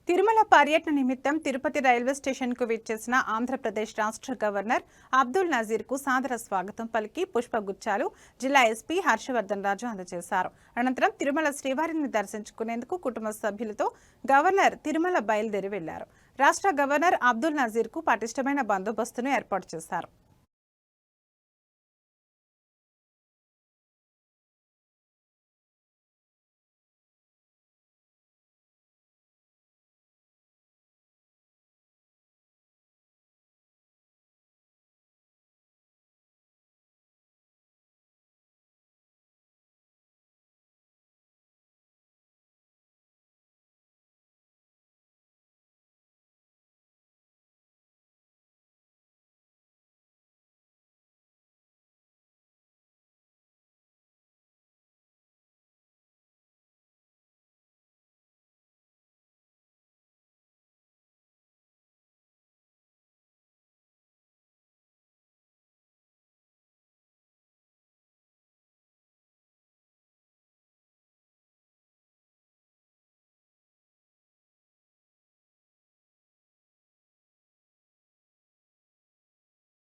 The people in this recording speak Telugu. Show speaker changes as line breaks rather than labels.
తిరుమల పర్యటన నిమిత్తం తిరుపతి రైల్వే స్టేషన్కు విచ్చేసిన ఆంధ్రప్రదేశ్ రాష్ట్ర గవర్నర్ అబ్దుల్ నజీర్కు సాదర స్వాగతం పలికి పుష్పగుచ్చాలు జిల్లా ఎస్పీ హర్షవర్ధన్ రాజు అందజేశారు. అనంతరం తిరుమల శ్రీవారిని దర్శించుకునేందుకు కుటుంబ సభ్యులతో గవర్నర్ తిరుమల బయలుదేరి వెళ్లారు. రాష్ట్ర గవర్నర్ అబ్దుల్ నజీర్కు పటిష్టమైన బందోబస్తును ఏర్పాటు చేశారు.